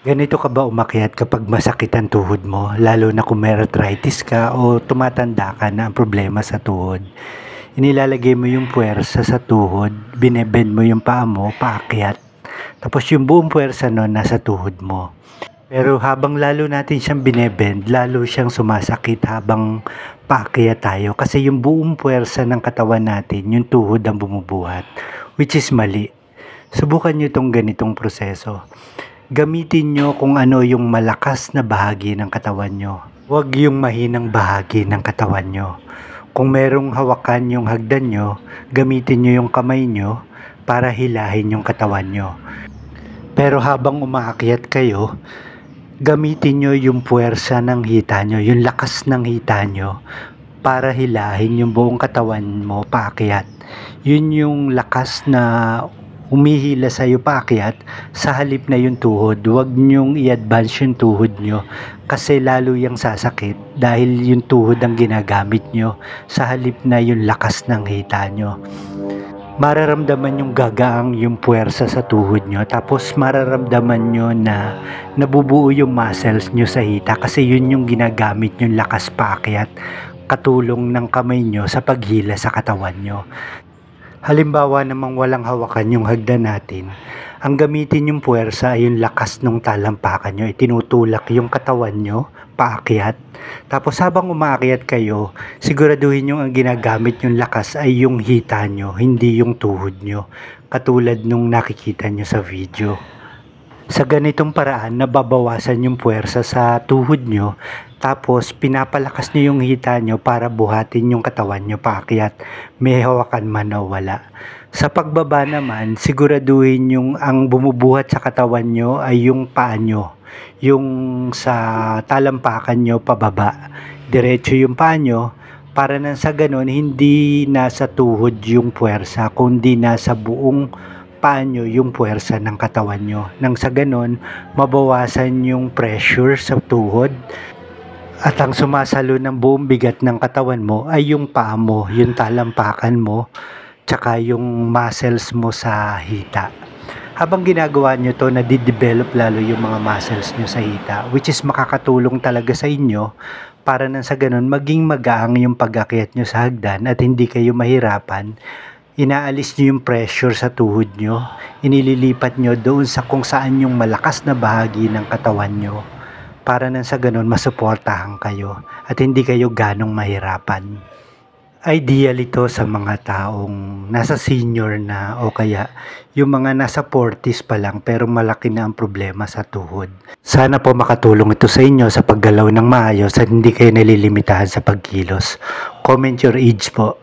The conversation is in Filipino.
Ganito ka ba umakyat kapag masakit ang tuhod mo, lalo na kung may arthritis ka o tumatanda ka na ang problema sa tuhod? Inilalagay mo yung puwersa sa tuhod, binebend mo yung paa mo, paakyat. Tapos yung buong puwersa nun nasa tuhod mo. Pero habang lalo natin siyang binebend, lalo siyang sumasakit habang paakyat tayo. Kasi yung buong puwersa ng katawan natin, yung tuhod ang bumubuhat, which is mali. Subukan nyo itong ganitong proseso. Gamitin nyo kung ano yung malakas na bahagi ng katawan nyo. Huwag yung mahinang bahagi ng katawan nyo. Kung merong hawakan yung hagdan nyo, gamitin nyo yung kamay nyo para hilahin yung katawan nyo. Pero habang umaakyat kayo, gamitin nyo yung puwersa ng hita nyo, yung lakas ng hita nyo para hilahin yung buong katawan mo paakyat. Yun yung lakas na humihila sa'yo paakyat sa halip na yung tuhod. Huwag nyong i-advance yung tuhod nyo kasi lalo yung sasakit dahil yung tuhod ang ginagamit nyo sa halip na yung lakas ng hita nyo. Mararamdaman yung gagaang yung puwersa sa tuhod nyo, tapos mararamdaman nyo na nabubuo yung muscles nyo sa hita kasi yun yung ginagamit yung lakas paakyat, katulong ng kamay nyo sa paghila sa katawan nyo. Halimbawa namang walang hawakan yung hagdan natin, ang gamitin yung puwersa ay yung lakas ng talampakan nyo. Itinutulak yung katawan nyo, paakyat. Tapos habang umaakyat kayo, siguraduhin nyo ang ginagamit yung lakas ay yung hita nyo, hindi yung tuhod nyo. Katulad nung nakikita nyo sa video. Sa ganitong paraan, nababawasan yung puwersa sa tuhod nyo, tapos pinapalakas nyo yung hita nyo para buhatin yung katawan nyo paakyat, may hawakan man o wala. Sa pagbaba naman, siguraduhin yung ang bumubuhat sa katawan nyo ay yung paa nyo, yung sa talampakan nyo pababa. Diretso yung paa nyo para nang sa ganon hindi nasa tuhod yung puwersa, kundi nasa buong paa nyo yung puwersa ng katawan nyo. Nang sa ganon, mabawasan yung pressure sa tuhod at ang sumasalo ng buong bigat ng katawan mo ay yung paa mo, yung talampakan mo, tsaka yung muscles mo sa hita. Habang ginagawa nyo to, nadidevelop lalo yung mga muscles nyo sa hita, which is makakatulong talaga sa inyo para nang sa ganun maging magaang yung pag-akyat nyo sa hagdan at hindi kayo mahirapan. Inaalis nyo yung pressure sa tuhod nyo, inililipat nyo doon sa kung saan yung malakas na bahagi ng katawan nyo para nang sa ganun masuportahan kayo at hindi kayo ganong mahirapan. Ideal ito sa mga taong nasa senior na o kaya yung mga nasa 40s pa lang pero malaki na ang problema sa tuhod. Sana po makatulong ito sa inyo sa paggalaw ng maayos at hindi kayo nalilimitahan sa pagkilos. Comment your age po.